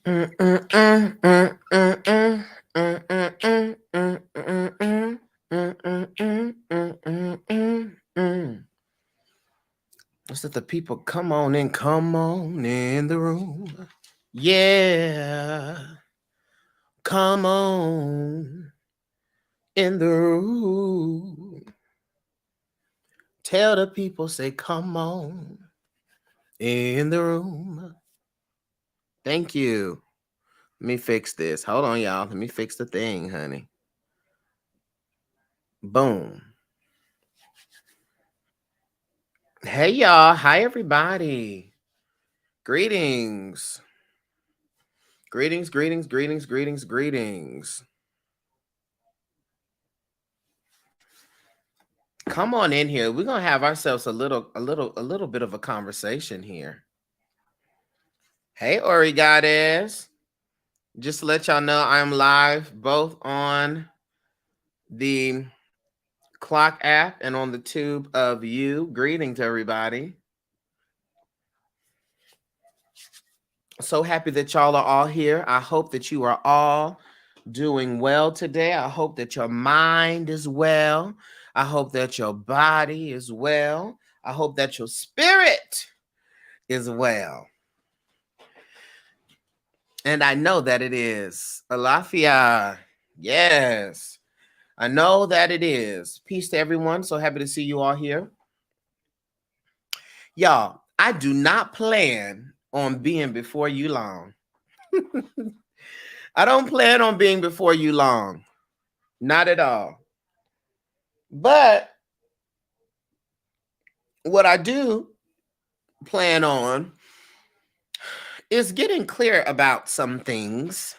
What's that? The people come on in the room. Yeah, come on in the room. Tell the people, say, come on in the room. Thank you. Let me fix this. Hold on, y'all. Let me fix the thing, honey. Boom. Hey, y'all. Hi, everybody. Greetings. Greetings, greetings, greetings, greetings, greetings. Come on in here. We're gonna have ourselves a little bit of a conversation here. Hey, Ori Goddess. Just to let y'all know, I'm live both on the Clock app and on the tube of you. Greetings, everybody. So happy that y'all are all here. I hope that you are all doing well today. I hope that your mind is well. I hope that your body is well. I hope that your spirit is well. And I know that it is. Alafia. Yes. I know that it is. Peace to everyone. So happy to see you all here. Y'all, I do not plan on being before you long. I don't plan on being before you long. Not at all. But what I do plan on is getting clear about some things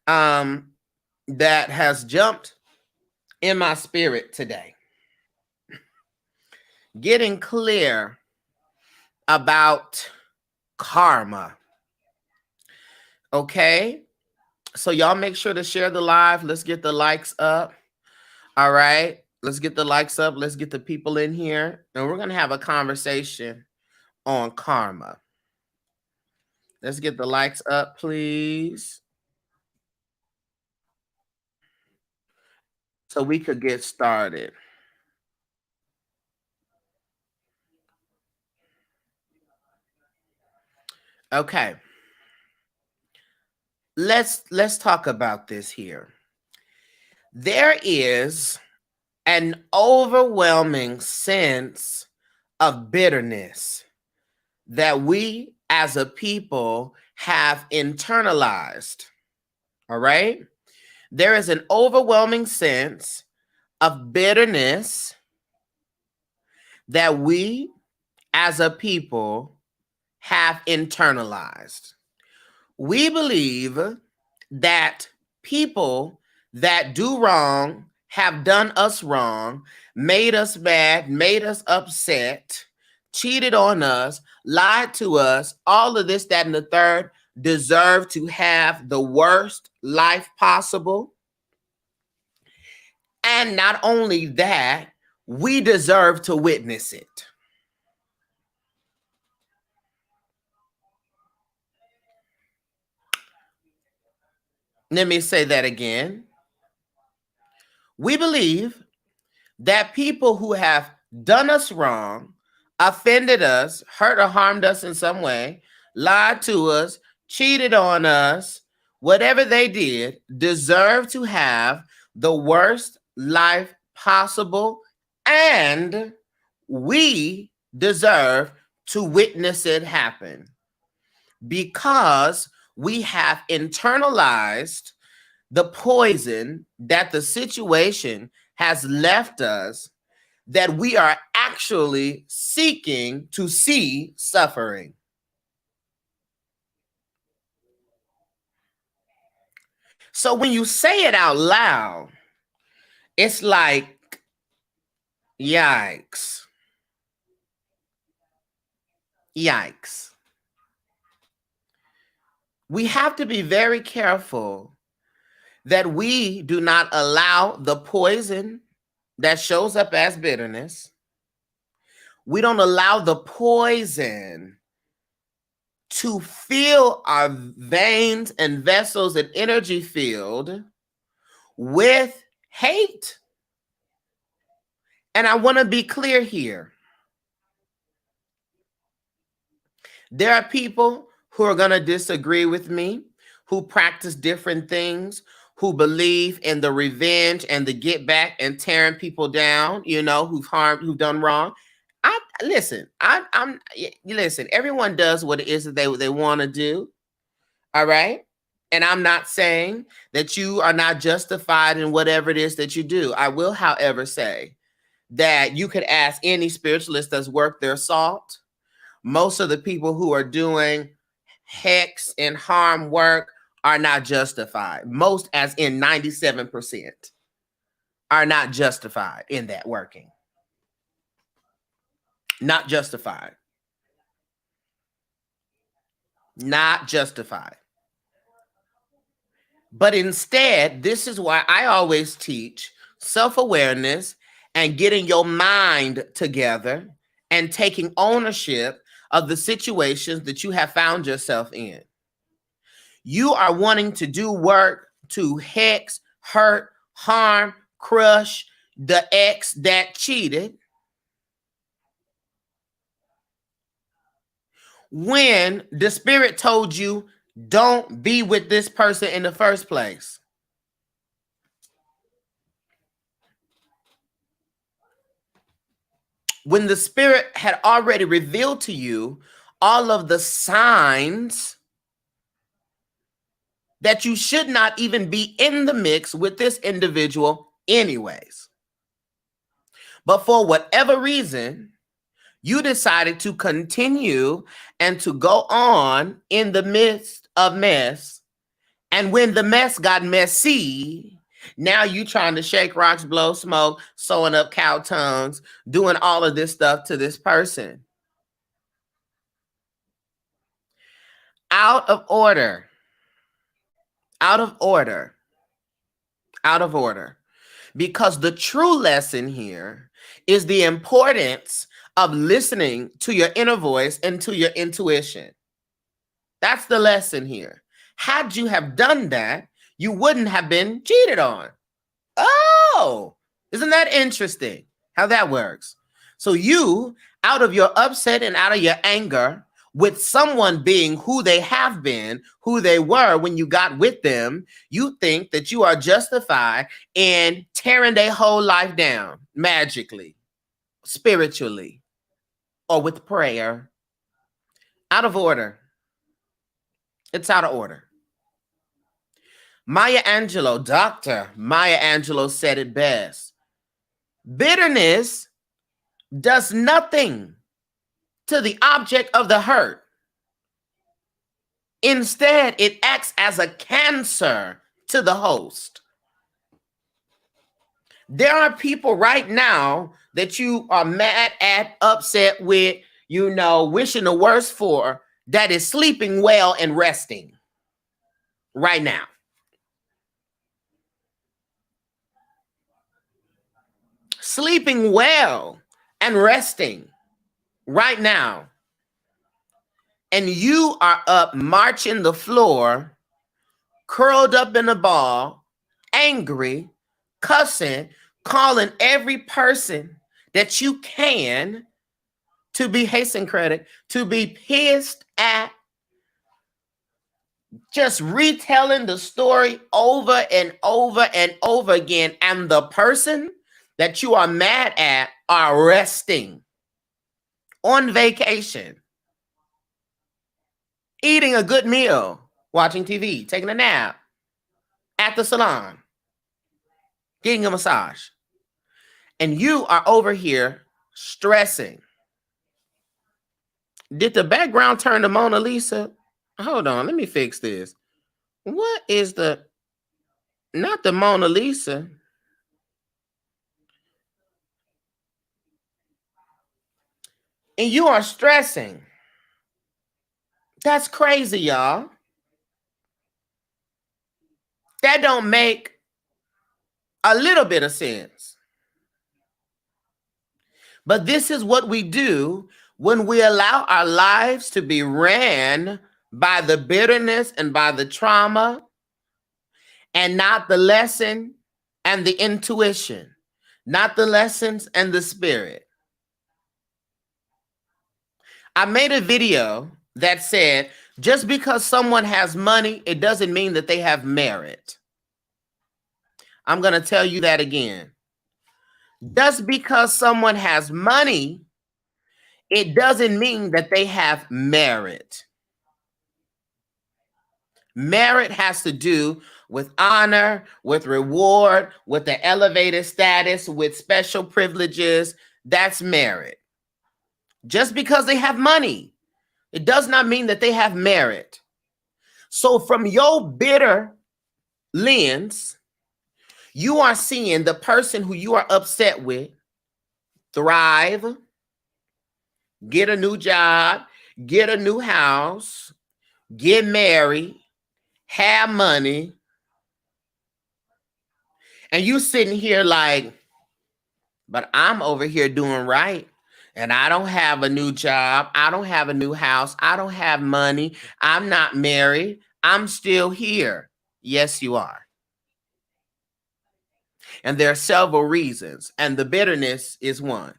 that has jumped in my spirit today. Getting clear about karma. Okay? So y'all make sure to share the live. Let's get the likes up. All right? Let's get the likes up. Let's get the people in here. And we're going to have a conversation on karma. Let's get the likes up, please. So we could get started. Okay. Let's talk about this here. There is an overwhelming sense of bitterness that we as a people have internalized. All right? There is an overwhelming sense of bitterness that we as a people have internalized. We believe that people that do wrong have done us wrong, made us mad, made us upset, cheated on us, lied to us, all of this, that, and the third, deserve to have the worst life possible. And not only that, we deserve to witness it. Let me say that again. We believe that people who have done us wrong, offended us, hurt or harmed us in some way, lied to us, cheated on us, whatever they did, deserve to have the worst life possible, and we deserve to witness it happen because we have internalized the poison that the situation has left us, that we are actually seeking to see suffering. So when you say it out loud, it's like, yikes. Yikes. We have to be very careful that we do not allow the poison that shows up as bitterness. We don't allow the poison to fill our veins and vessels and energy field with hate. And I want to be clear here. There are people who are going to disagree with me, who practice different things, who believe in the revenge and the get back and tearing people down, who've done wrong. Listen, everyone does what it is that they want to do. All right. And I'm not saying that you are not justified in whatever it is that you do. I will, however, say that you could ask any spiritualist that's worth their salt. Most of the people who are doing hex and harm work are not justified. Most, as in 97%, are not justified in that working. Not justified. Not justified. But instead, this is why I always teach self-awareness and getting your mind together and taking ownership of the situations that you have found yourself in. You are wanting to do work to hex, hurt, harm, crush the ex that cheated, when the spirit told you don't be with this person in the first place. When the spirit had already revealed to you all of the signs that you should not even be in the mix with this individual anyways. But for whatever reason, you decided to continue and to go on in the midst of mess. And when the mess got messy, now you trying to shake rocks, blow smoke, sewing up cow tongues, doing all of this stuff to this person. Out of order. Out of order. Out of order. Because the true lesson here is the importance of listening to your inner voice and to your intuition. That's the lesson here. Had you have done that, you wouldn't have been cheated on. Oh, isn't that interesting how that works? So you, out of your upset and out of your anger with someone being who they have been, who they were when you got with them, you think that you are justified in tearing their whole life down magically, spiritually, or with prayer. Out of order. It's out of order. Dr. Maya Angelou said it best. Bitterness does nothing to the object of the hurt. Instead, it acts as a cancer to the host. There are people right now that you are mad at, upset with, wishing the worst for, that is sleeping well and resting right now. Sleeping well and resting right now. And you are up marching the floor, curled up in a ball, angry, cussing, calling every person that you can to be hasten credit, to be pissed at, just retelling the story over and over and over again. And the person that you are mad at are resting, on vacation, eating a good meal, watching TV, taking a nap, at the salon, getting a massage. And you are over here stressing. Did the background turn to Mona Lisa? Hold on, let me fix this. What is not the Mona Lisa? And you are stressing. That's crazy, y'all. That don't make a little bit of sense. But this is what we do When we allow our lives to be ran by the bitterness and by the trauma and not the lesson and the intuition, not the lessons and the spirit. I made a video that said, just because someone has money, it doesn't mean that they have merit. I'm going to tell you that again. Just because someone has money, it doesn't mean that they have merit. Merit has to do with honor, with reward, with the elevated status, with special privileges. That's merit. Just because they have money, it does not mean that they have merit. So from your bitter lens, you are seeing the person who you are upset with thrive, get a new job, get a new house, get married, have money, and you sitting here like, but I'm over here doing right, and I don't have a new job, I don't have a new house, I don't have money, I'm not married, I'm still here. Yes, you are. And there are several reasons, and the bitterness is one.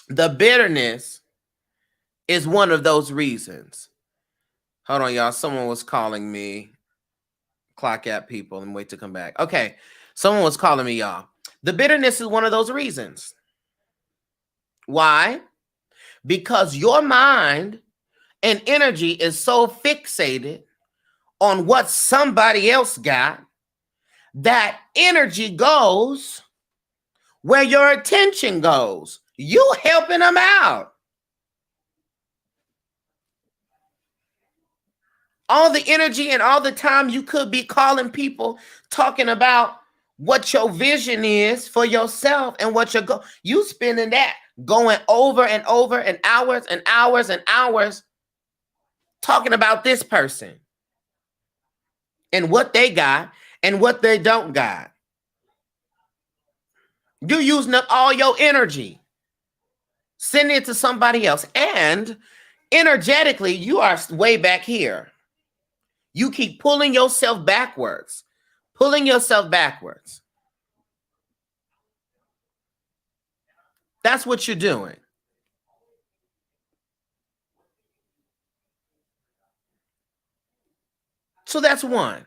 The bitterness is one of those reasons. Hold on, y'all. Someone was calling me. Clock at people and wait to come back. Okay. Someone was calling me, y'all. The bitterness is one of those reasons. Why? Because your mind and energy is so fixated on what somebody else got that energy goes where your attention goes. You helping them out. All the energy and all the time you could be calling people, talking about what your vision is for yourself and what your goal. You spending that going over and over and hours and hours and hours talking about this person and what they got and what they don't got. You're using up all your energy, sending it to somebody else. And energetically, you are way back here. You keep pulling yourself backwards, pulling yourself backwards. That's what you're doing. So that's one.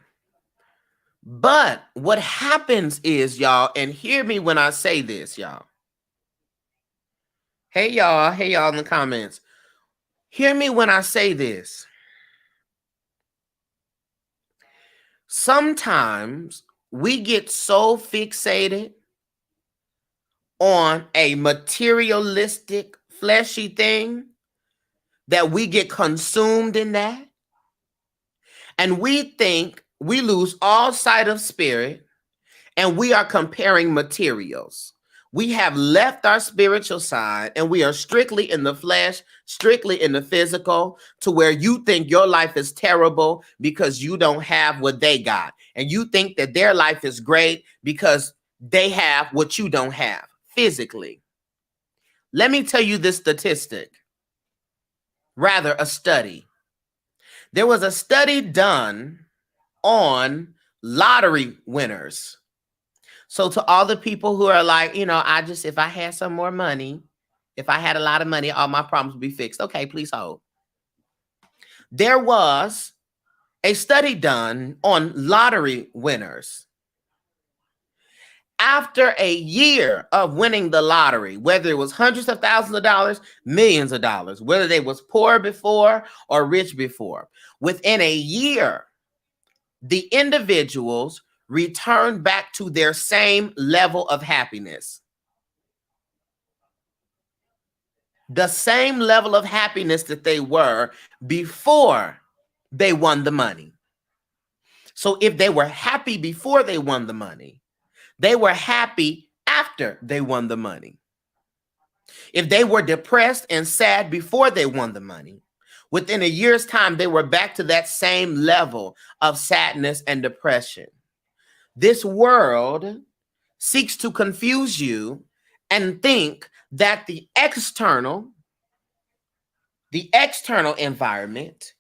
But what happens is, y'all, and hear me when I say this, y'all. Hey, y'all in the comments. Hear me when I say this. Sometimes we get so fixated on a materialistic, fleshy thing that we get consumed in that. And we think we lose all sight of spirit and we are comparing materials. We have left our spiritual side and we are strictly in the flesh, strictly in the physical, to where you think your life is terrible because you don't have what they got. And you think that their life is great because they have what you don't have physically. Let me tell you this statistic, rather a study. There was a study done on lottery winners. So to all the people who are like, if I had some more money, if I had a lot of money, all my problems would be fixed. Okay, please hold. There was a study done on lottery winners. After a year of winning the lottery, whether it was hundreds of thousands of dollars, millions of dollars, whether they was poor before or rich before, within a year, the individuals returned back to their same level of happiness. The same level of happiness that they were before they won the money. So if they were happy before they won the money, they were happy after they won the money. If they were depressed and sad before they won the money, within a year's time, they were back to that same level of sadness and depression. This world seeks to confuse you and think that the external environment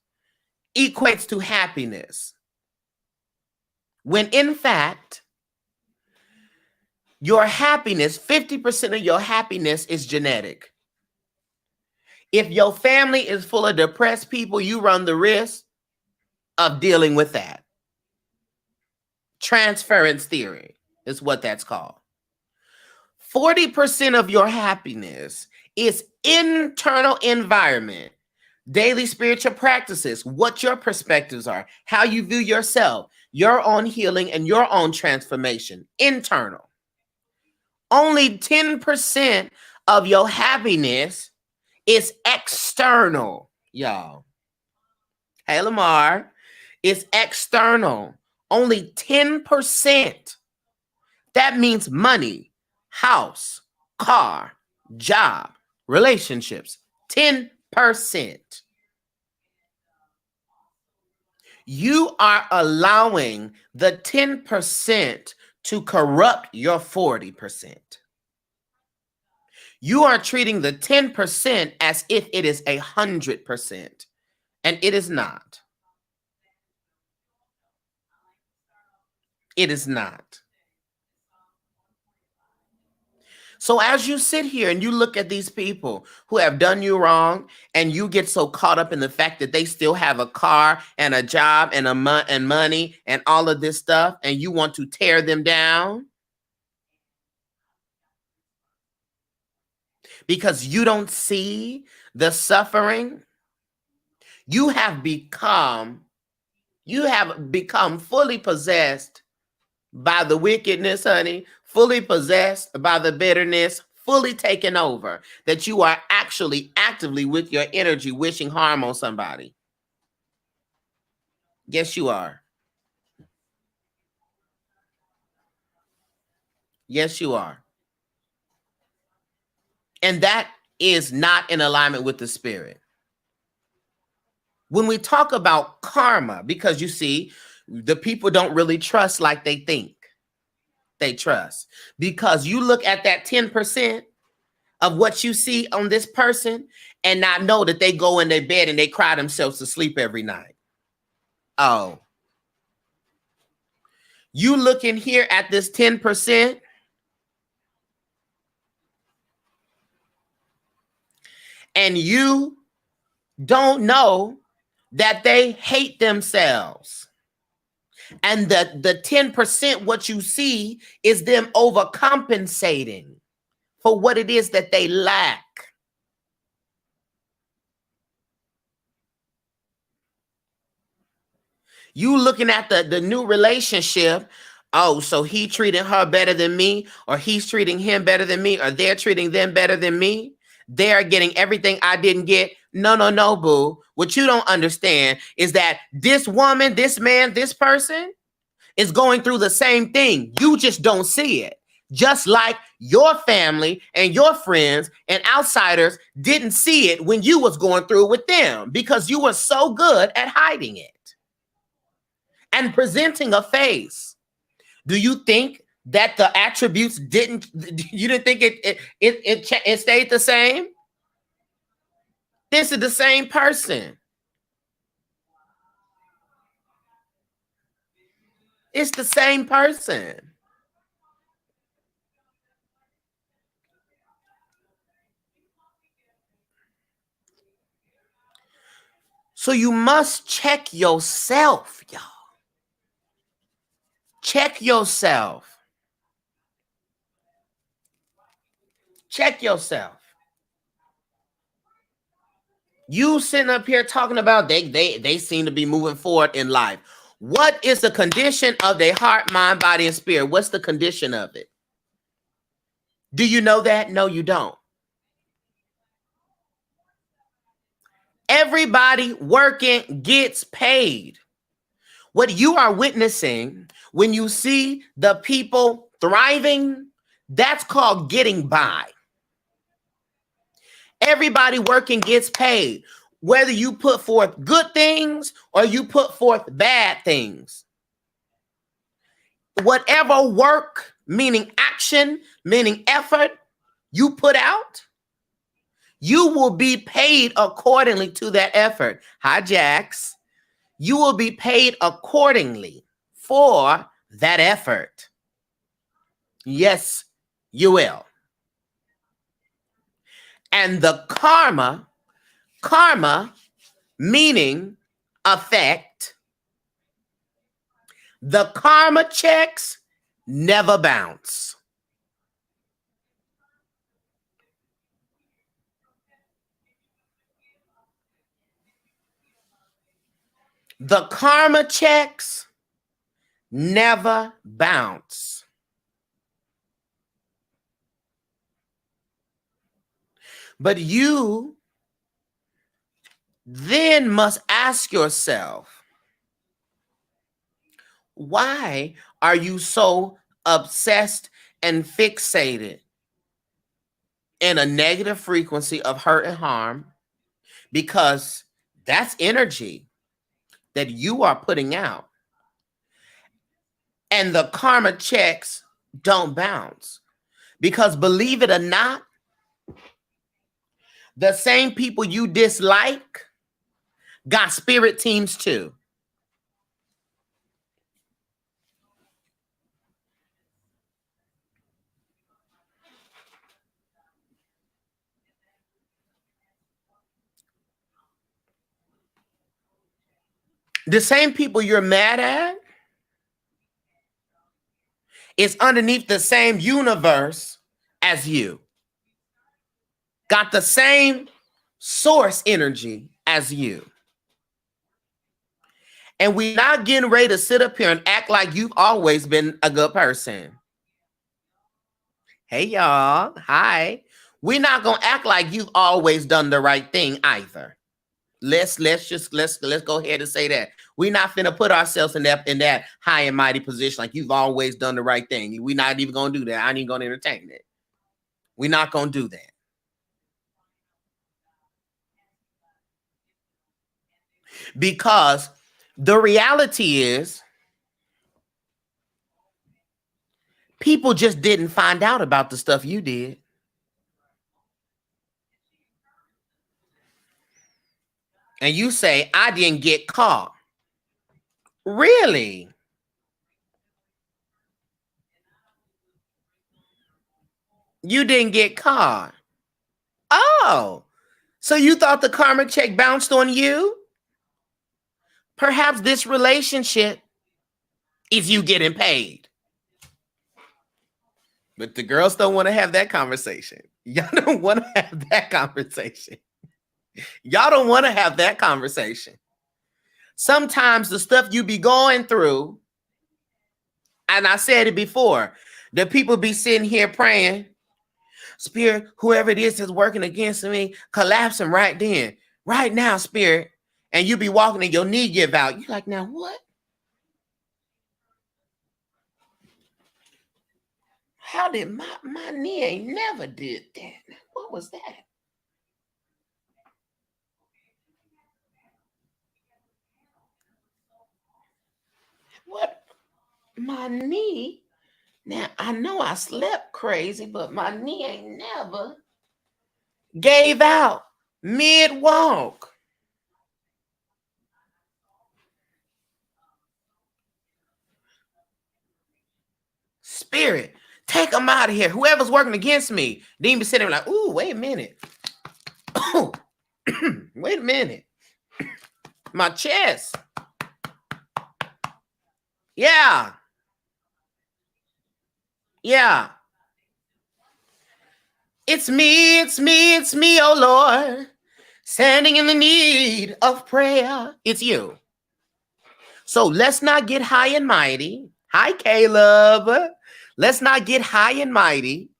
equates to happiness, when in fact, your happiness, 50% of your happiness is genetic. If your family is full of depressed people, you run the risk of dealing with that. Transference theory is what that's called. 40% of your happiness is internal environment, daily spiritual practices, what your perspectives are, how you view yourself, your own healing and your own transformation, internal. Only 10% of your happiness is external, y'all. Hey, Lamar, it's external. Only 10%. That means money, house, car, job, relationships. 10%. You are allowing the 10% to corrupt your 40%. You are treating the 10% as if it is 100%, and it is not. It is not. So as you sit here and you look at these people who have done you wrong, and you get so caught up in the fact that they still have a car and a job and and money and all of this stuff, and you want to tear them down because you don't see the suffering, you have become fully possessed by the wickedness, honey, fully possessed by the bitterness, fully taken over, that you are actually actively with your energy wishing harm on somebody. Yes, you are. Yes, you are. And that is not in alignment with the spirit. When we talk about karma, because you see, the people don't really trust like they think they trust, because you look at that 10% of what you see on this person and not know that they go in their bed and they cry themselves to sleep every night. Oh, you looking here at this 10% and you don't know that they hate themselves. And the 10%, what you see is them overcompensating for what it is that they lack. You looking at the new relationship. Oh, so he treating her better than me, or he's treating him better than me, or they're treating them better than me. They're getting everything I didn't get. No, boo. What you don't understand is that this woman, this man, this person is going through the same thing. You just don't see it. Just like your family and your friends and outsiders didn't see it when you was going through it with them, because you were so good at hiding it and presenting a face. Do you think that the attributes didn't? You didn't think it stayed the same? This is the same person. It's the same person. So you must check yourself, y'all. Check yourself. Check yourself. You sitting up here talking about they seem to be moving forward in life. What is the condition of their heart, mind, body, and spirit? What's the condition of it? Do you know that? No, you don't. Everybody working gets paid. What you are witnessing when you see the people thriving, that's called getting by. Everybody working gets paid, whether you put forth good things or you put forth bad things. whatever work, meaning action, meaning effort you put out, you will be paid accordingly to that effort. Hi, Jax. You will be paid accordingly for that effort. Yes, you will. And the karma meaning effect, the karma checks never bounce. The karma checks never bounce. But you then must ask yourself, why are you so obsessed and fixated in a negative frequency of hurt and harm? Because that's energy that you are putting out. And the karma checks don't bounce. Because believe it or not, the same people you dislike got spirit teams too. The same people you're mad at is underneath the same universe as you. Got the same source energy as you. And we're not getting ready to sit up here and act like you've always been a good person. Hey, y'all. Hi. We're not going to act like you've always done the right thing either. Let's go ahead and say that. We're not finna put ourselves in that high and mighty position like you've always done the right thing. We're not even going to do that. I ain't even going to entertain it. We're not going to do that. Because the reality is, people just didn't find out about the stuff you did. And you say, I didn't get caught. Really? You didn't get caught. Oh, so you thought the karma check bounced on you? Perhaps this relationship is you getting paid. But the girls don't want to have that conversation. Y'all don't want to have that conversation. Y'all don't want to have that conversation. Sometimes the stuff you be going through, and I said it before, the people be sitting here praying, Spirit, whoever it is that's working against me, collapse him right then. Right now, Spirit. And you be walking and your knee give out. You're like, now what? How did my knee ain't never did that? What was that? What? My knee? Now, I know I slept crazy, but my knee ain't never gave out mid-walk. Spirit, take them out of here. Whoever's working against me. Then you be sitting there like, ooh, wait a minute. Wait a minute. My chest. Yeah. Yeah. It's me, oh Lord, standing in the need of prayer. It's you. So let's not get high and mighty. Hi, Caleb. Let's not get high and mighty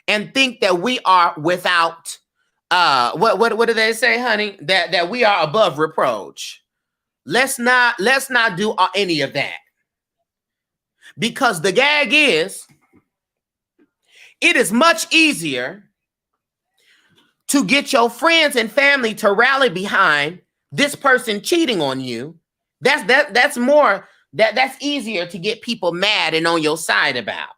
and think that we are without, what do they say, honey? That we are above reproach. Let's not do any of that. Because the gag is, it is much easier to get your friends and family to rally behind this person cheating on you. That's more That's easier to get people mad and on your side about.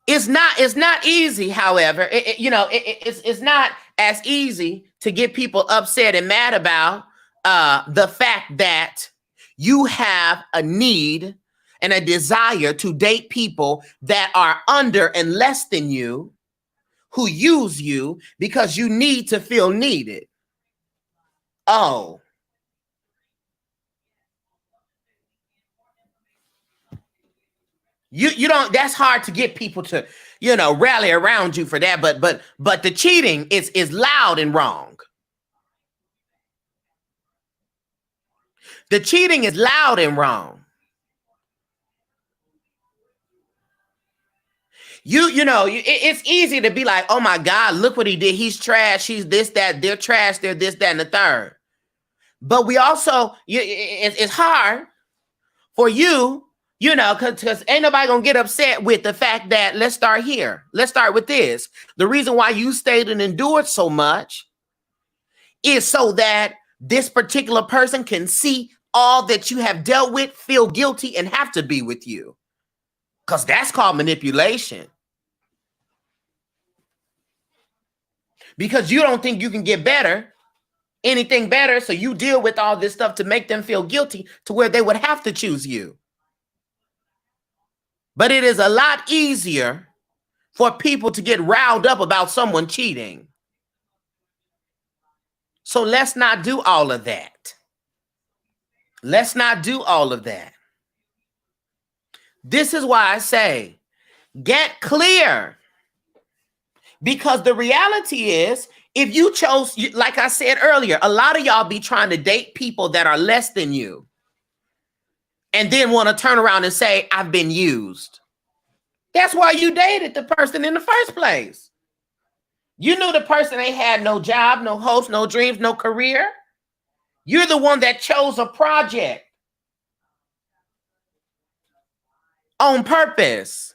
It's not easy, however. It's not as easy to get people upset and mad about the fact that you have a need and a desire to date people that are under and less than you, who use you because you need to feel needed. Oh. You don't, that's hard to get people to, rally around you for that. But the cheating is loud and wrong. The cheating is loud and wrong. It's easy to be like, oh my God, look what he did. He's trash. He's this, that, they're trash. They're this, that, and the third. But we also, it's hard for you, because ain't nobody gonna get upset with the fact that, let's start here. Let's start with this. The reason why you stayed and endured so much is so that this particular person can see all that you have dealt with, feel guilty, and have to be with you. Because that's called manipulation. Because you don't think you can get better, anything better, so you deal with all this stuff to make them feel guilty to where they would have to choose you. But it is a lot easier for people to get riled up about someone cheating. So let's not do all of that. Let's not do all of that. This is why I say, get clear. Because the reality is, if you chose, like I said earlier, a lot of y'all be trying to date people that are less than you and then want to turn around and say, I've been used. That's why you dated the person in the first place. You knew the person ain't had no job, no hopes, no dreams, no career. You're the one that chose a project on purpose.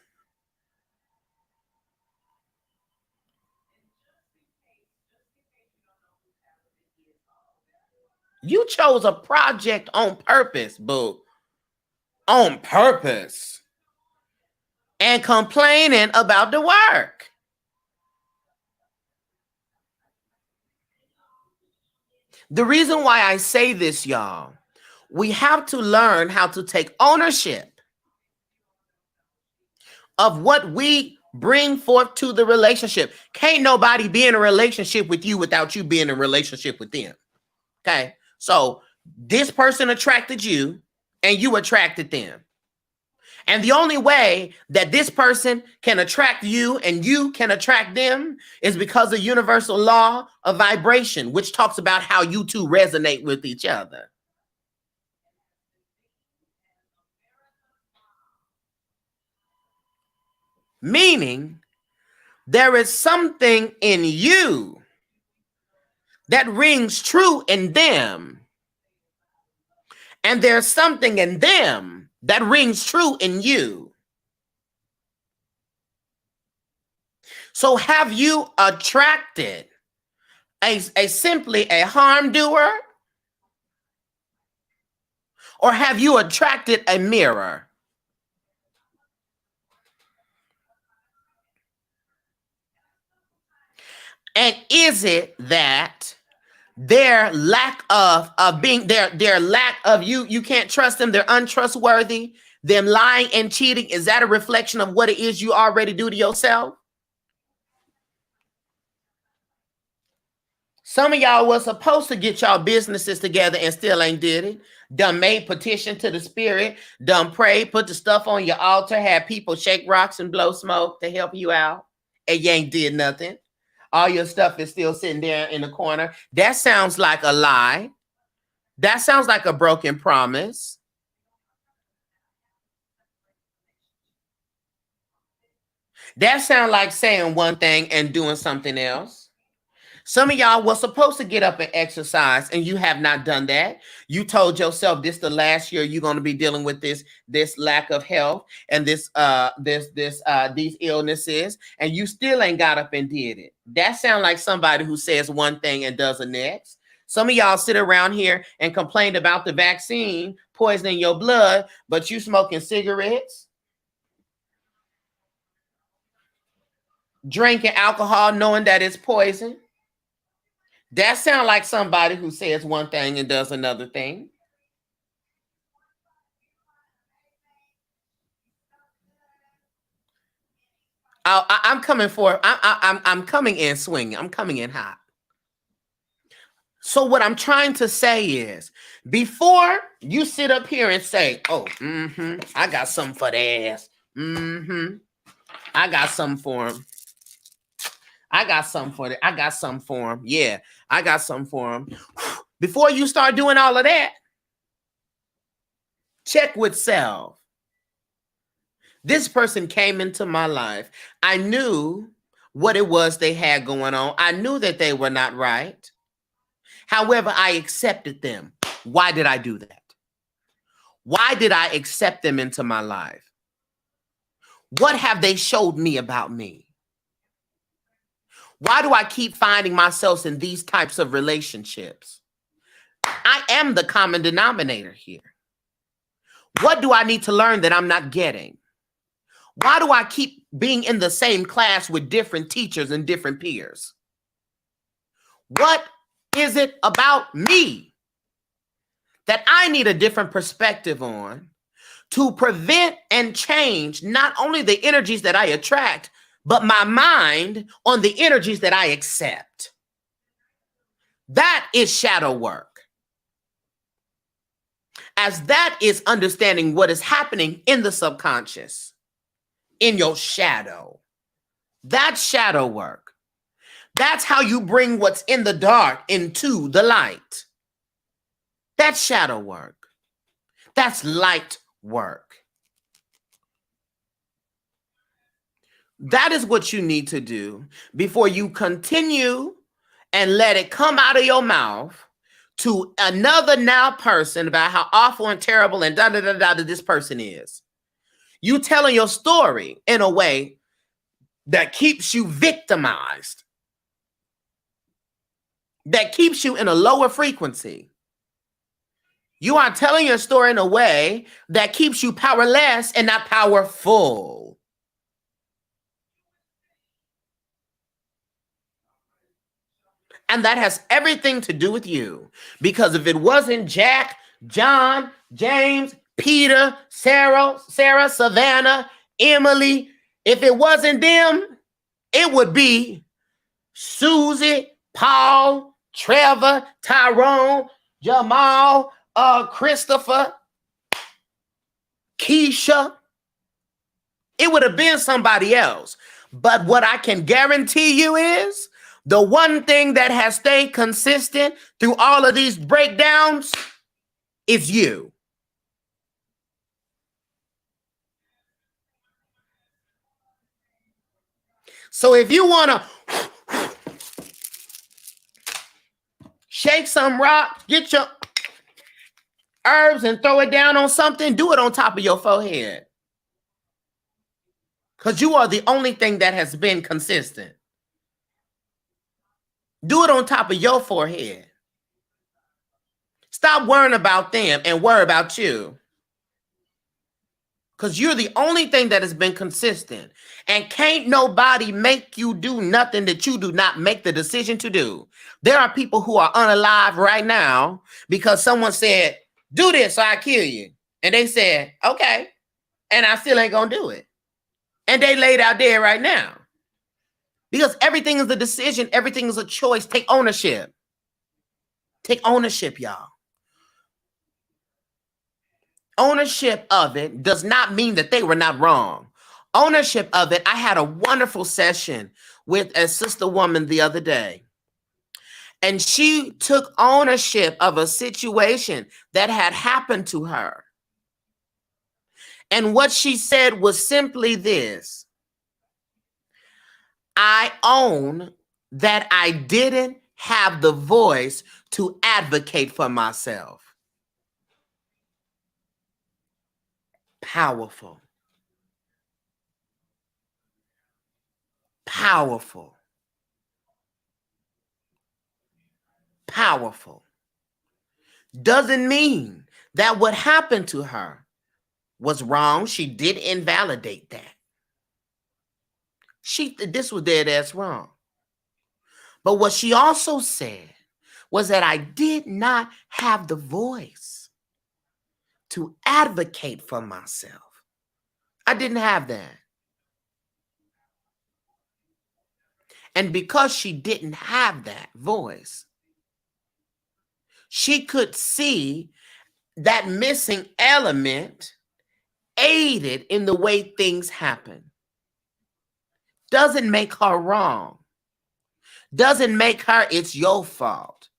You chose a project on purpose, boo. On purpose. And complaining about the work. The reason why I say this, y'all, we have to learn how to take ownership of what we bring forth to the relationship. Can't nobody be in a relationship with you without you being in a relationship with them. Okay? So this person attracted you and you attracted them. And the only way that this person can attract you and you can attract them is because of universal law of vibration, which talks about how you two resonate with each other. Meaning, there is something in you that rings true in them. And there's something in them that rings true in you. So have you attracted simply a harm doer? Or have you attracted a mirror? And is it that their lack of being their lack of you can't trust them, they're untrustworthy, them lying and cheating, is that a reflection of what it is you already do to yourself? Some of y'all was supposed to get y'all businesses together and still ain't did it. Done made petition to the spirit, done prayed, put the stuff on your altar, had people shake rocks and blow smoke to help you out, and you ain't did nothing. All your stuff is still sitting there in the corner. That sounds like a lie. That sounds like a broken promise. That sounds like saying one thing and doing something else. Some of y'all was supposed to get up and exercise, and you have not done that. You told yourself this the last year you're going to be dealing with this lack of health and these illnesses, and you still ain't got up and did it. That sounds like somebody who says one thing and does the next. Some of y'all sit around here and complained about the vaccine poisoning your blood, but you smoking cigarettes, drinking alcohol knowing that it's poison. That sounds like somebody who says one thing and does another thing. I'm coming for. I'm coming in swinging. I'm coming in hot. So what I'm trying to say is, before you sit up here and say, "Oh, I got something for the ass. I got something for him. I got something for it. I got something for him. Yeah, I got something for him." Before you start doing all of that, check with self. This person came into my life. I knew what it was they had going on. I knew that they were not right. However, I accepted them. Why did I do that? Why did I accept them into my life? What have they showed me about me? Why do I keep finding myself in these types of relationships? I am the common denominator here. What do I need to learn that I'm not getting? Why do I keep being in the same class with different teachers and different peers? What is it about me that I need a different perspective on to prevent and change not only the energies that I attract, but my mind on the energies that I accept? That is shadow work. As that is understanding what is happening in the subconscious, in your shadow. That's shadow work. That's how you bring what's in the dark into the light. That's shadow work. That's light work. That is what you need to do before you continue and let it come out of your mouth to another now person about how awful and terrible and da-da-da-da that this person is. You telling your story in a way that keeps you victimized, that keeps you in a lower frequency. You are telling your story in a way that keeps you powerless and not powerful. And that has everything to do with you. Because if it wasn't Jack, John, James, Peter, Sarah, Savannah, Emily, if it wasn't them, it would be Susie, Paul, Trevor, Tyrone, Jamal, Christopher, Keisha. It would have been somebody else. But what I can guarantee you is the one thing that has stayed consistent through all of these breakdowns is you. So if you want to shake some rock, get your herbs and throw it down on something, do it on top of your forehead. Because you are the only thing that has been consistent. Do it on top of your forehead. Stop worrying about them and worry about you. Because you're the only thing that has been consistent. And can't nobody make you do nothing that you do not make the decision to do. There are people who are unalive right now because someone said, do this or I kill you. And they said, okay. And I still ain't going to do it. And they laid out there right now. Because everything is a decision. Everything is a choice. Take ownership. Take ownership, y'all. Ownership of it does not mean that they were not wrong. Ownership of it. I had a wonderful session with a sister woman the other day. And she took ownership of a situation that had happened to her. And what she said was simply this: I own that I didn't have the voice to advocate for myself. Powerful. Powerful. powerful. Doesn't mean that what happened to her was wrong. She did invalidate that. This was dead ass wrong. But what she also said was that I did not have the voice to advocate for myself. I didn't have that. And because she didn't have that voice, she could see that missing element aided in the way things happen. Doesn't make her wrong. Doesn't make her it's your fault.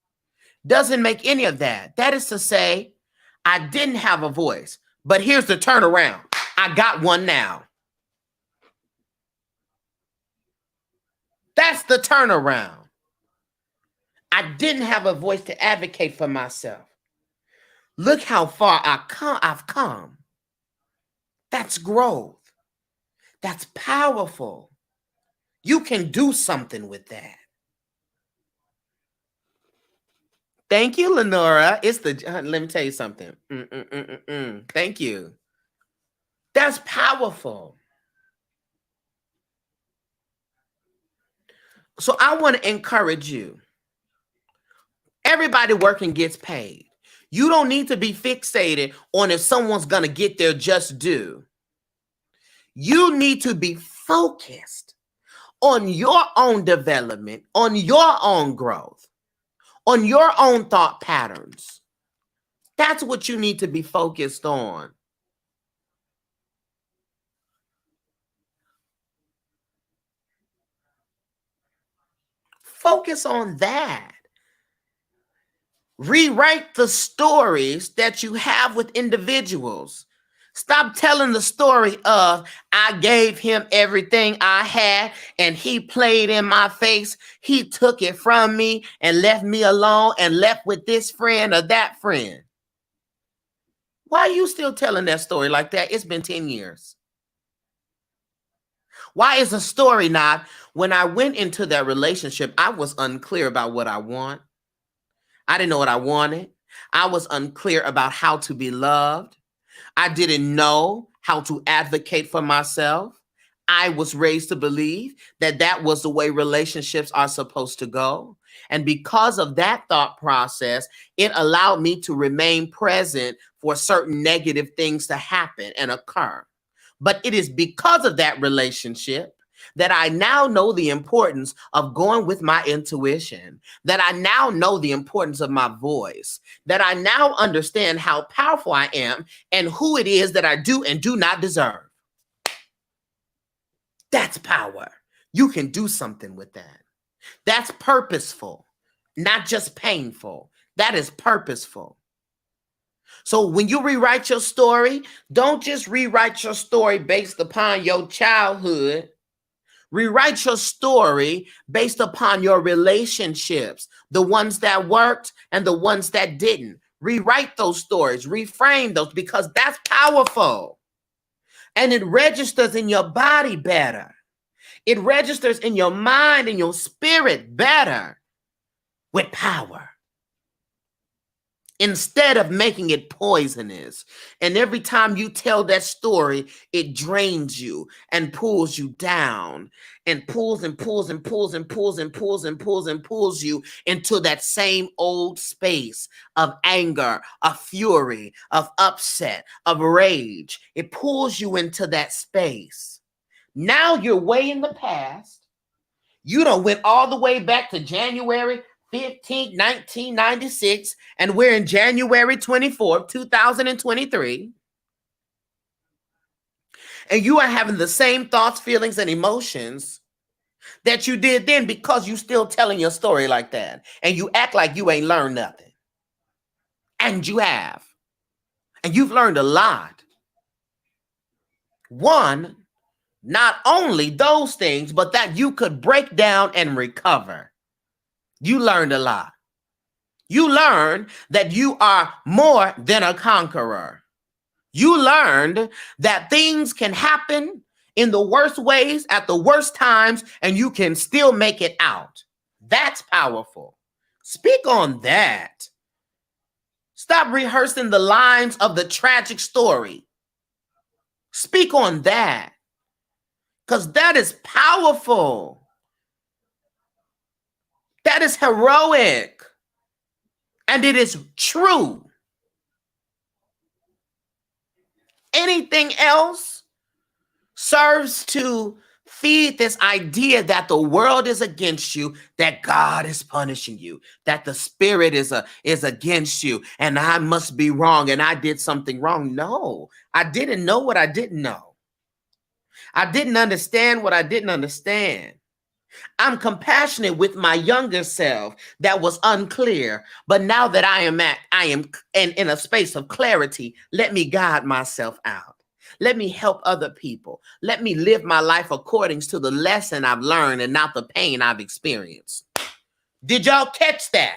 Doesn't make any of that. That is to say, I didn't have a voice, but here's the turnaround. I got one now. That's the turnaround. I didn't have a voice to advocate for myself. Look how far I've come. That's growth. That's powerful. You can do something with that. Thank you, Lenora. Let me tell you something. Thank you. That's powerful. So I want to encourage you. Everybody working gets paid. You don't need to be fixated on if someone's going to get their just due. You need to be focused on your own development, on your own growth, on your own thought patterns. That's what you need to be focused on. Focus on that. Rewrite the stories that you have with individuals. Stop telling the story of, I gave him everything I had and he played in my face. He took it from me and left me alone and left with this friend or that friend. Why are you still telling that story like that? It's been 10 years. Why is a story not, when I went into that relationship, I was unclear about what I want. I didn't know what I wanted. I was unclear about how to be loved. I didn't know how to advocate for myself. I was raised to believe that that was the way relationships are supposed to go. And because of that thought process, it allowed me to remain present for certain negative things to happen and occur. But it is because of that relationship that I now know the importance of going with my intuition, that I now know the importance of my voice, that I now understand how powerful I am and who it is that I do and do not deserve. That's power. You can do something with that. That's purposeful, not just painful. That is purposeful. So when you rewrite your story, don't just rewrite your story based upon your childhood. Rewrite your story based upon your relationships, the ones that worked and the ones that didn't. Rewrite those stories, reframe those, because that's powerful. And it registers in your body better. It registers in your mind and your spirit better with power, instead of making it poisonous. And every time you tell that story, it drains you and pulls you down and pulls and pulls and pulls and pulls and pulls and pulls and pulls you into that same old space of anger, of fury, of upset, of rage. It pulls you into that space. Now you're way in the past. You done went all the way back to January 15th, 1996, and we're in January 24th, 2023. And you are having the same thoughts, feelings, and emotions that you did then, because you still telling your story like that. And you act like you ain't learned nothing. And you have. And you've learned a lot. One, not only those things, but that you could break down and recover. You learned a lot. You learned that you are more than a conqueror. You learned that things can happen in the worst ways at the worst times and you can still make it out. That's powerful. Speak on that. Stop rehearsing the lines of the tragic story. Speak on that. Because that is powerful. That is heroic. And it is true. Anything else serves to feed this idea that the world is against you, that God is punishing you, that the spirit is against you, and I must be wrong, and I did something wrong. No, I didn't know what I didn't know. I didn't understand what I didn't understand. I'm compassionate with my younger self that was unclear, but now that I am in a space of clarity, let me guide myself out. Let me help other people. Let me live my life according to the lesson I've learned and not the pain I've experienced. Did y'all catch that?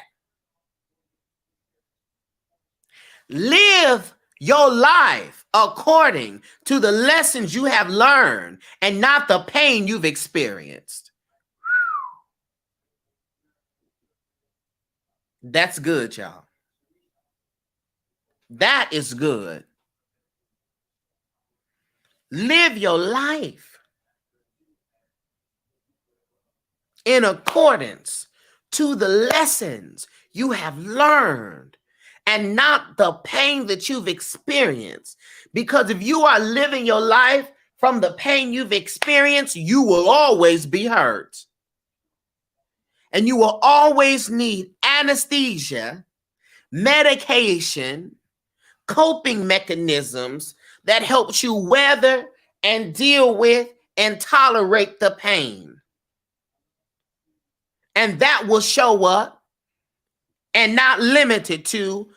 Live your life according to the lessons you have learned and not the pain you've experienced. That's good, y'all. That is good. Live your life in accordance to the lessons you have learned and not the pain that you've experienced. Because if you are living your life from the pain you've experienced, you will always be hurt. And you will always need anesthesia, medication, coping mechanisms that helps you weather and deal with and tolerate the pain. And that will show up and not limited to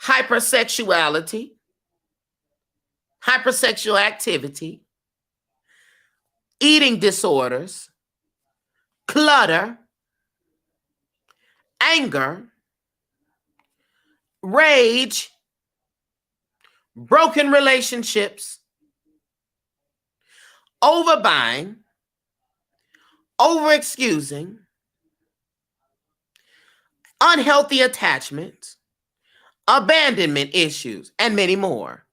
hypersexuality, hypersexual activity, eating disorders, clutter, anger, rage, broken relationships, overbuying, over-excusing, unhealthy attachments, abandonment issues, and many more.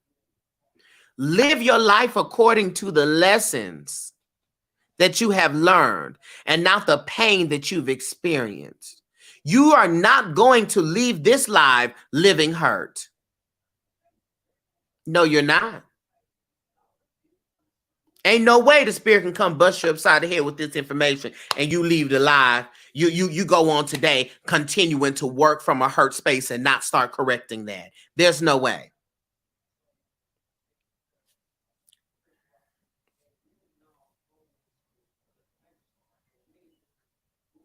Live your life according to the lessons that you have learned and not the pain that you've experienced. You are not going to leave this life living hurt. No, you're not. Ain't no way the spirit can come bust you upside the head with this information and you leave the life. You go on today continuing to work from a hurt space and not start correcting that. There's no way.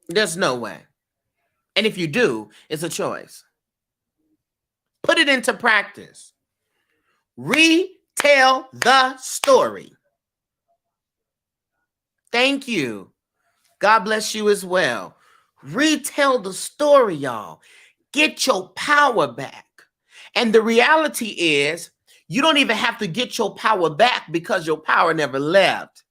There's no way. And if you do, it's a choice. Put it into practice. Retell the story. Thank you. God bless you as well. Retell the story, y'all. Get your power back. And the reality is, you don't even have to get your power back because your power never left.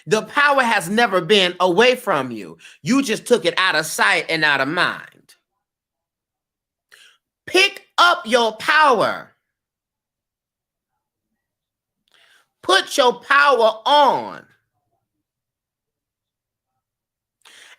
The power has never been away from you. You just took it out of sight and out of mind. Pick up your power. Put your power on.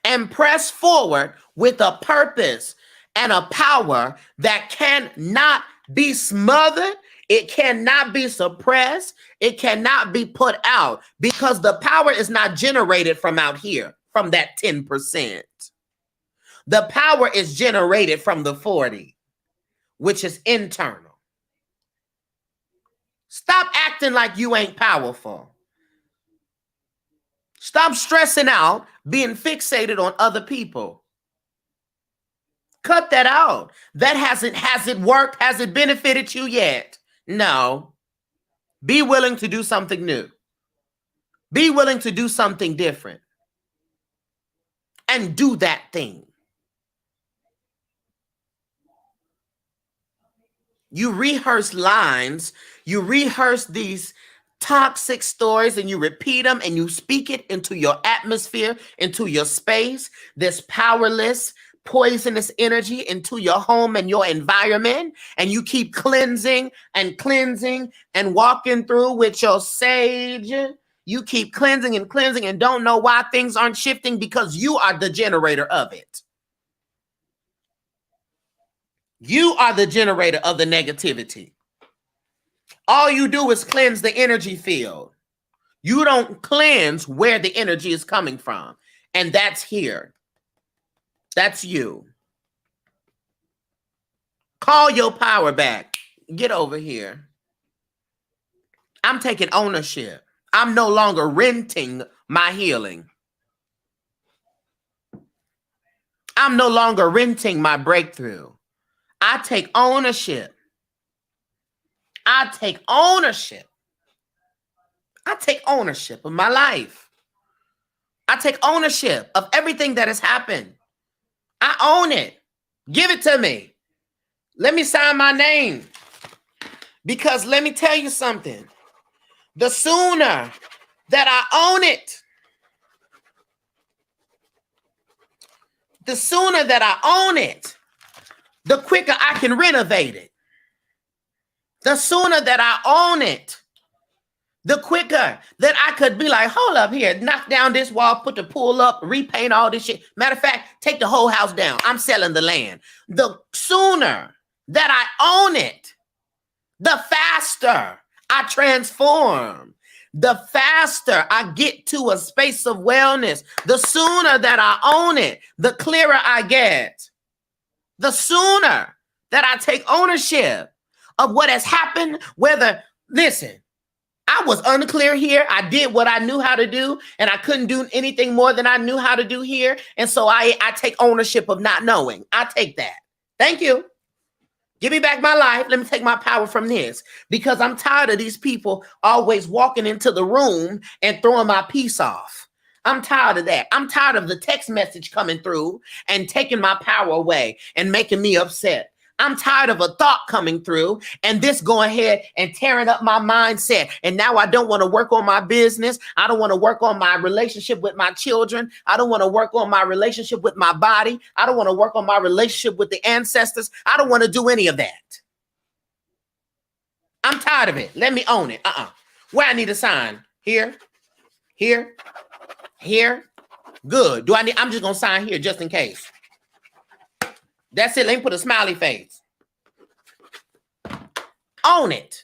And press forward with a purpose and a power that cannot be smothered. It cannot be suppressed. It cannot be put out because the power is not generated from out here, from that 10%. The power is generated from the 40, which is internal. Stop acting like you ain't powerful. Stop stressing out, being fixated on other people. Cut that out. Has it worked? Has it benefited you yet? No. Be willing to do something new. Be willing to do something different. And do that thing. You rehearse lines. You rehearse these toxic stories and you repeat them and you speak it into your atmosphere, into your space, this powerless, poisonous energy into your home and your environment, and you keep cleansing and cleansing and walking through with your sage. You keep cleansing and don't know why things aren't shifting, because you are the generator of it. You are the generator of the negativity. All you do is cleanse the energy field. You don't cleanse where the energy is coming from. And that's here. That's you. Call your power back. Get over here. I'm taking ownership. I'm no longer renting my healing. I'm no longer renting my breakthrough. I take ownership. I take ownership. I take ownership of my life. I take ownership of everything that has happened. I own it. Give it to me. Let me sign my name. Because let me tell you something. The sooner that I own it, the sooner that I own it, the quicker I can renovate it. The sooner that I own it, the quicker that I could be like, hold up here, knock down this wall, put the pool up, repaint all this shit. Matter of fact, take the whole house down. I'm selling the land. The sooner that I own it, the faster I transform. The faster I get to a space of wellness. The sooner that I own it, the clearer I get. The sooner that I take ownership of what has happened, listen, I was unclear here. I did what I knew how to do, and I couldn't do anything more than I knew how to do here. And so I take ownership of not knowing. I take that. Thank you. Give me back my life. Let me take my power from this, because I'm tired of these people always walking into the room and throwing my piece off. I'm tired of that. I'm tired of the text message coming through and taking my power away and making me upset. I'm tired of a thought coming through and this going ahead and tearing up my mindset. And now I don't want to work on my business. I don't want to work on my relationship with my children. I don't want to work on my relationship with my body. I don't want to work on my relationship with the ancestors. I don't want to do any of that. I'm tired of it. Let me own it. Where I need a sign? Here, here, here. Good. I'm just going to sign here just in case. That's it. Let me put a smiley face. Own it.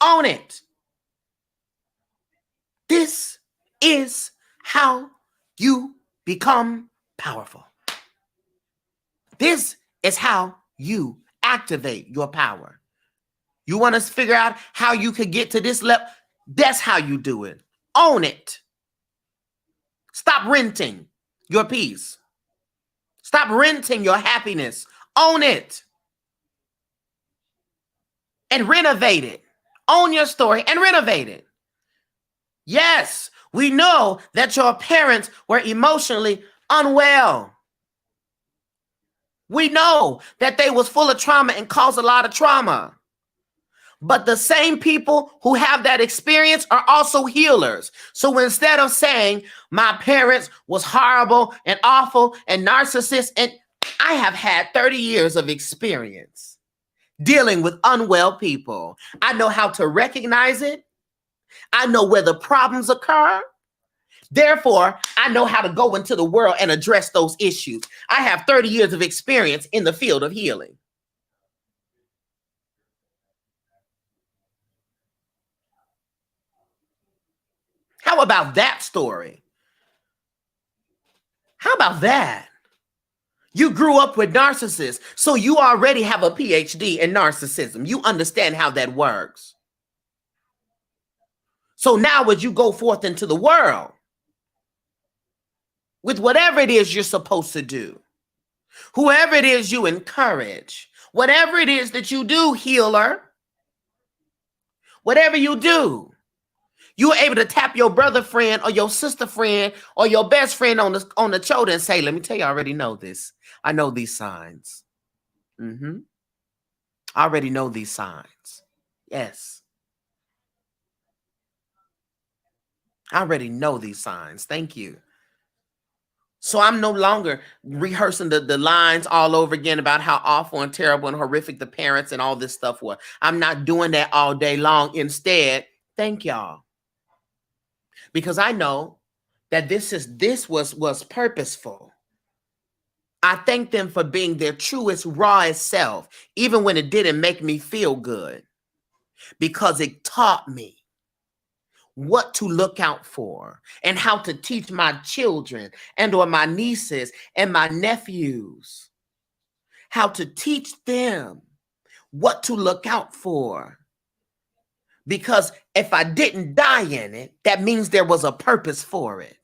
Own it. This is how you become powerful. This is how you activate your power. You want to figure out how you could get to this level? That's how you do it. Own it. Stop renting your peace. Stop renting your happiness. Own it. And renovate it. Own your story and renovate it. Yes, we know that your parents were emotionally unwell. We know that they was full of trauma and caused a lot of trauma. But the same people who have that experience are also healers. So instead of saying my parents was horrible and awful and narcissist, and I have had 30 years of experience dealing with unwell people. I know how to recognize it. I know where the problems occur. Therefore, I know how to go into the world and address those issues. I have 30 years of experience in the field of healing. How about that story? How about that? You grew up with narcissists, so you already have a PhD in narcissism. You understand how that works. So now as you go forth into the world with whatever it is you're supposed to do, whoever it is you encourage, whatever it is that you do, healer, whatever you do, you're able to tap your brother friend or your sister friend or your best friend on the shoulder and say, let me tell you, I already know this. I know these signs. I already know these signs. Yes. I already know these signs. Thank you. So I'm no longer rehearsing the lines all over again about how awful and terrible and horrific the parents and all this stuff were. I'm not doing that all day long. Instead, thank y'all. Because I know that this was purposeful. I thank them for being their truest, rawest self, even when it didn't make me feel good, because it taught me what to look out for and how to teach my children and or my nieces and my nephews, how to teach them what to look out for. Because if I didn't die in it, that means there was a purpose for it.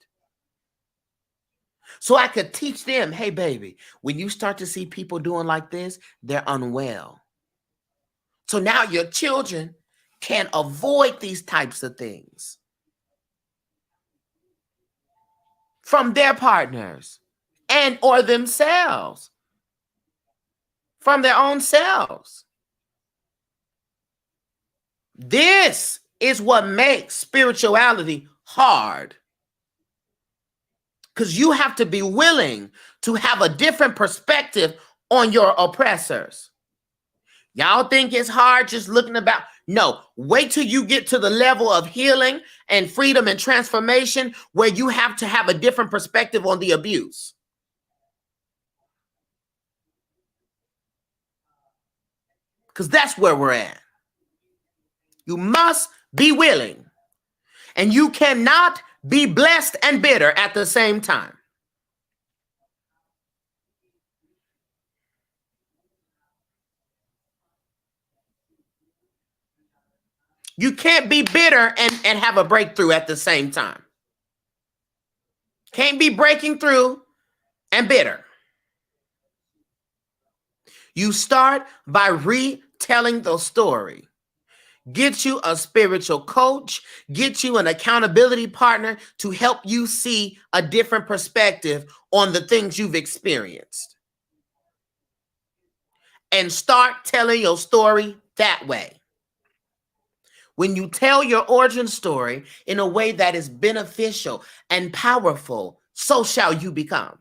So I could teach them, hey, baby, when you start to see people doing like this, they're unwell. So now your children can avoid these types of things from their partners and or themselves, from their own selves. This is what makes spirituality hard. Because you have to be willing to have a different perspective on your oppressors. Y'all think it's hard just looking about? No, wait till you get to the level of healing and freedom and transformation where you have to have a different perspective on the abuse. Because that's where we're at. You must be willing. And you cannot be blessed and bitter at the same time. You can't be bitter and have a breakthrough at the same time. Can't be breaking through and bitter. You start by retelling the story. Get you a spiritual coach, get you an accountability partner to help you see a different perspective on the things you've experienced. And start telling your story that way. When you tell your origin story in a way that is beneficial and powerful, so shall you become.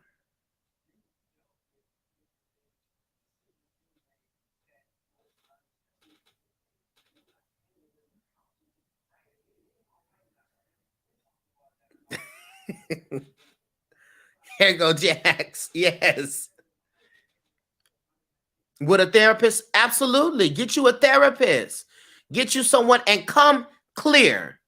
Here go Jax. Yes. With a therapist? Absolutely. Get you a therapist. Get you someone and come clear.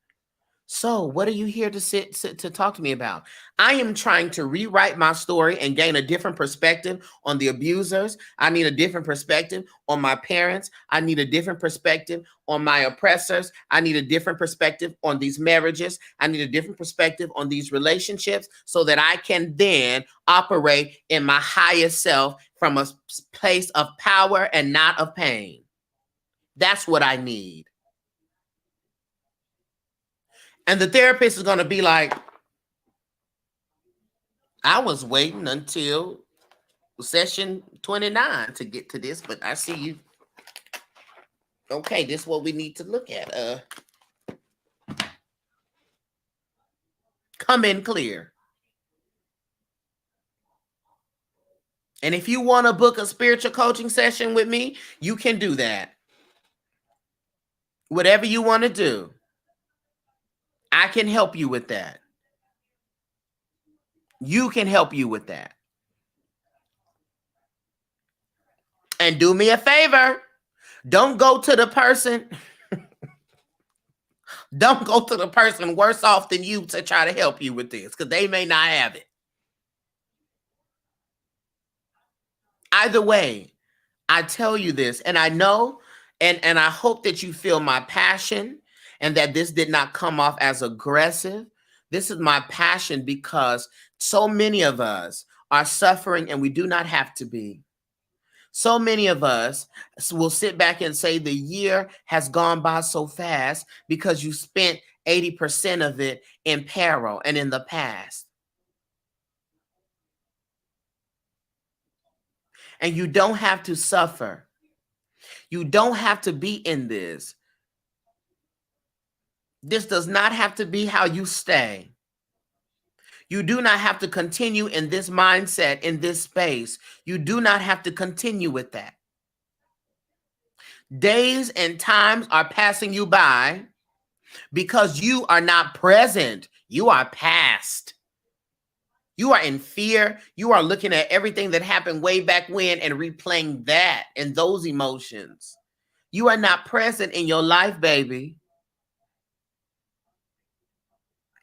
So, what are you here to talk to me about? I am trying to rewrite my story and gain a different perspective on the abusers. I need a different perspective on my parents. I need a different perspective on my oppressors. I need a different perspective on these marriages. I need a different perspective on these relationships so that I can then operate in my highest self from a place of power and not of pain. That's what I need. And the therapist is going to be like, I was waiting until session 29 to get to this, but I see you. Okay, this is what we need to look at. Come in clear. And if you want to book a spiritual coaching session with me, you can do that. Whatever you want to do, I can help you with that. You can help you with that. And do me a favor. Don't go to the person. Don't go to the person worse off than you to try to help you with this, because they may not have it. Either way, I tell you this, and I know, and I hope that you feel my passion and that this did not come off as aggressive. This is my passion because so many of us are suffering and we do not have to be. So many of us will sit back and say the year has gone by so fast because you spent 80% of it in peril and in the past. And you don't have to suffer. You don't have to be in this This does not have to be how you stay. You do not have to continue in this mindset, in this space. You do not have to continue with that. Days and times are passing you by because you are not present. You are past. You are in fear. You are looking at everything that happened way back when and replaying that and those emotions. You are not present in your life, baby.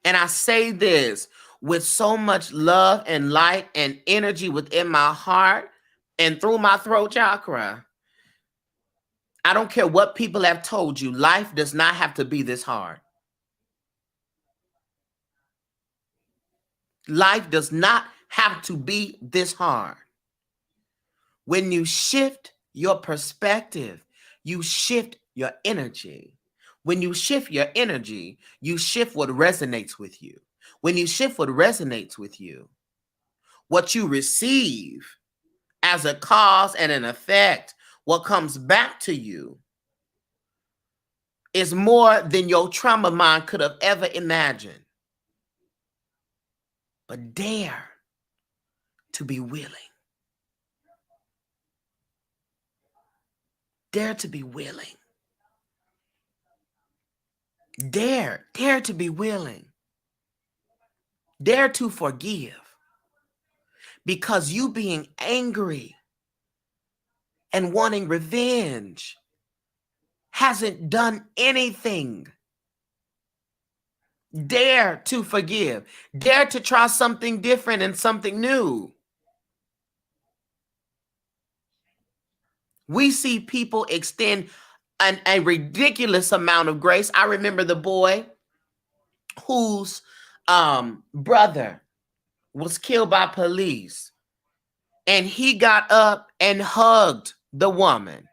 And I say this with so much love and light and energy within my heart and through my throat chakra. I don't care what people have told you. Life does not have to be this hard. Life does not have to be this hard. When you shift your perspective, you shift your energy. When you shift your energy, you shift what resonates with you. When you shift what resonates with you, what you receive as a cause and an effect, what comes back to you is more than your trauma mind could have ever imagined. But dare to be willing. Dare to be willing. Dare to be willing. Dare to forgive. Because you being angry and wanting revenge hasn't done anything. Dare to forgive. Dare to try something different and something new. We see people extend a ridiculous amount of grace. I remember the boy whose brother was killed by police, and he got up and hugged the woman.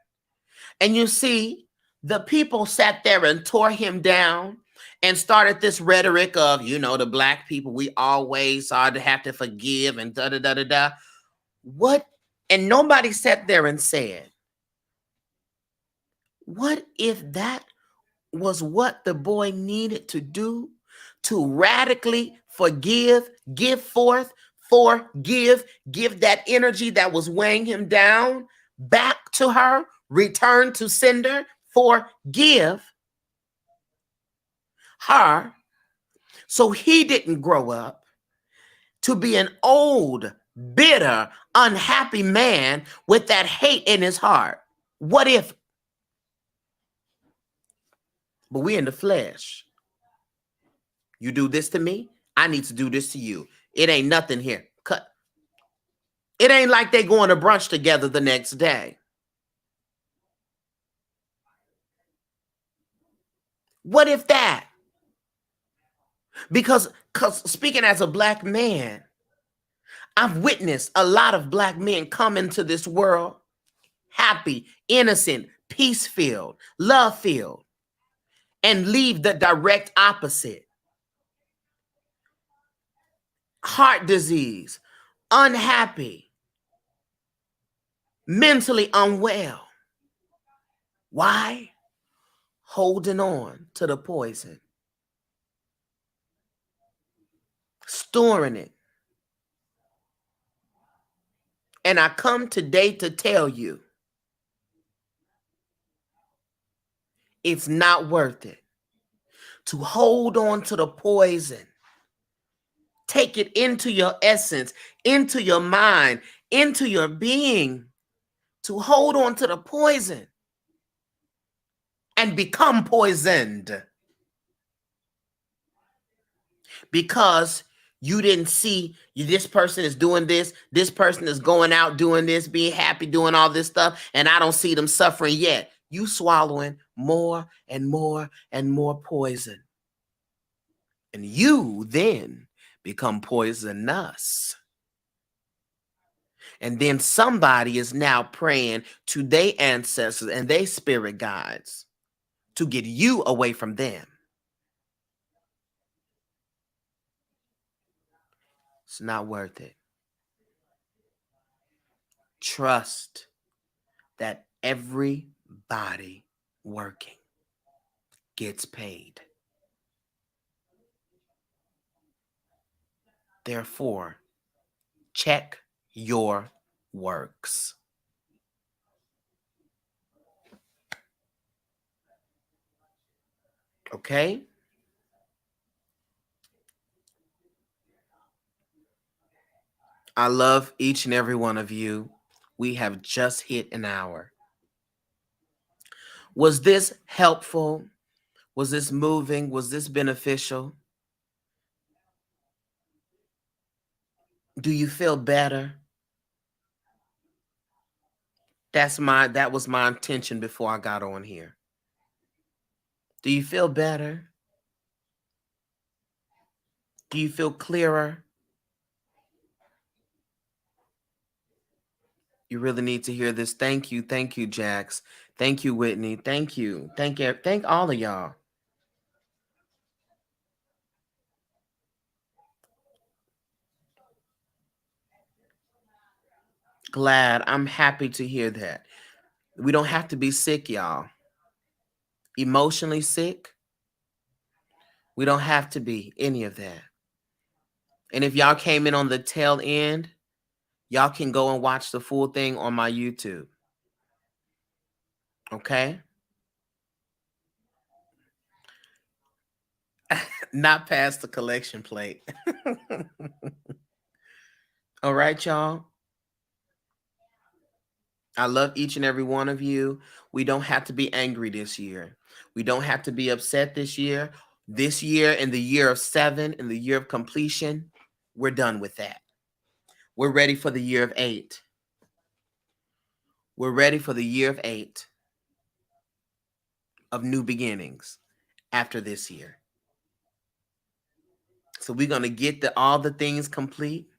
And you see, the people sat there and tore him down and started this rhetoric of, the black people, we always are to have to forgive and da da da da da. What? And nobody sat there and said, what if that was what the boy needed to do to radically forgive, give that energy that was weighing him down back to her, return to sender, forgive her, so he didn't grow up to be an old, bitter, unhappy man with that hate in his heart. What if? But we're in the flesh. You do this to me, I need to do this to you. It ain't nothing here. Cut. It ain't like they going to brunch together the next day. What if that? Because speaking as a black man, I've witnessed a lot of black men come into this world happy, innocent, peace-filled, love-filled, and leave the direct opposite. Heart disease, unhappy, mentally unwell. Why? Holding on to the poison, storing it. And I come today to tell you, it's not worth it to hold on to the poison. Take it into your essence, into your mind, into your being, to hold on to the poison and become poisoned. Because you didn't see this person is doing this person is going out doing this, being happy, doing all this stuff, and I don't see them suffering yet. You swallowing more and more and more poison. And you then become poisonous. And then somebody is now praying to their ancestors and their spirit guides to get you away from them. It's not worth it. Trust that everybody working gets paid. Therefore, check your works. Okay? I love each and every one of you. We have just hit an hour. Was this helpful? Was this moving? Was this beneficial? Do you feel better? That was my intention before I got on here. Do you feel better? Do you feel clearer? You really need to hear this. Thank you, Jax. Thank you, Whitney. Thank you. Thank all of y'all. Glad. I'm happy to hear that. We don't have to be sick, y'all. Emotionally sick. We don't have to be any of that. And if y'all came in on the tail end, y'all can go and watch the full thing on my YouTube. Okay? Not past the collection plate. All right, y'all. I love each and every one of you. We don't have to be angry this year. We don't have to be upset this year. This year, in the year of 7, in the year of completion, we're done with that. We're ready for the year of 8. We're ready for the year of 8 of new beginnings after this year. So we're going to get all the things complete.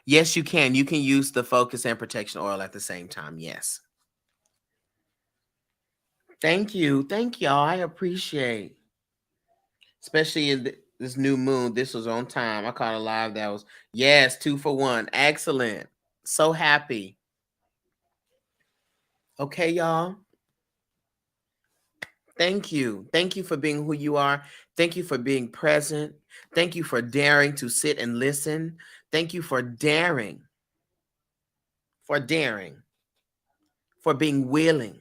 Yes, you can. You can use the focus and protection oil at the same time. Yes. Thank you. Thank y'all. I appreciate, especially in this new moon. This was on time. I caught a live that was, yes, 2 for 1. Excellent. So happy. Okay, y'all. Thank you. Thank you for being who you are. Thank you for being present. Thank you for daring to sit and listen. Thank you for daring, for being willing.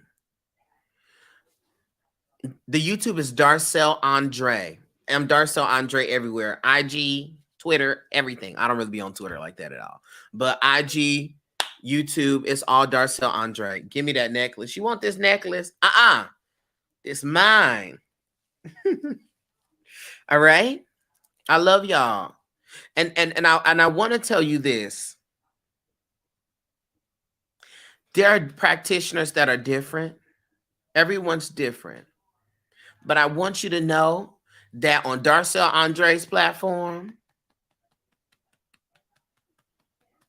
The YouTube is Darcell Andre. I'm Darcell Andre everywhere. IG, Twitter, everything. I don't really be on Twitter like that at all. But IG, YouTube, it's all Darcell Andre. Give me that necklace. You want this necklace? It's mine. All right? I love y'all. And I want to tell you this. There are practitioners that are different. Everyone's different. But I want you to know that on Darcell Andre's platform,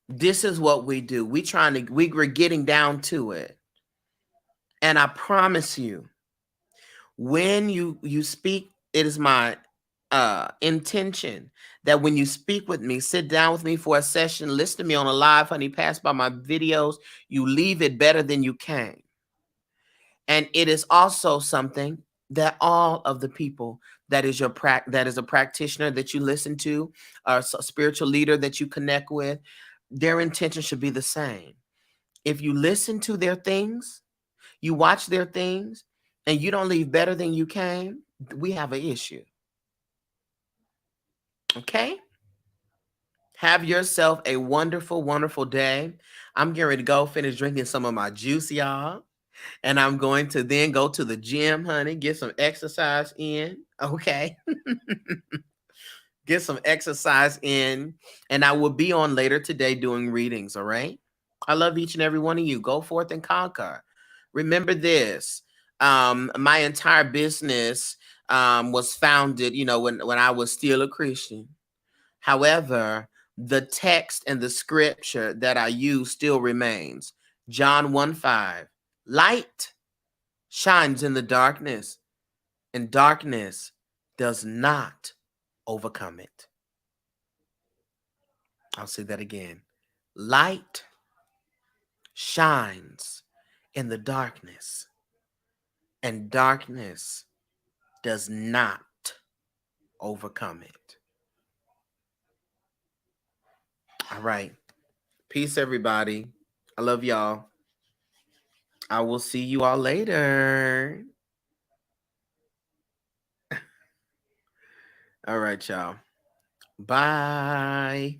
this is what we do. We're getting down to it. And I promise you, when you speak, it is my intention that when you speak with me, sit down with me for a session, listen to me on a live, honey, pass by my videos, you leave it better than you came. And it is also something that all of the people that is a practitioner that you listen to, or a spiritual leader that you connect with, their intention should be the same. If you listen to their things, you watch their things, and you don't leave better than you came, we have an issue. Okay? Have yourself a wonderful, wonderful day. I'm getting ready to go finish drinking some of my juice, y'all. And I'm going to then go to the gym, honey, get some exercise in. Okay. Get some exercise in. And I will be on later today doing readings. All right. I love each and every one of you. Go forth and conquer. Remember this. My entire business was founded, when I was still a Christian. However, the text and the scripture that I use still remains. John 1:5. Light shines in the darkness, and darkness does not overcome it. I'll say that again. Light shines in the darkness, and darkness does not overcome it. All right. Peace, everybody. I love y'all. I will see you all later. All right, y'all. Bye.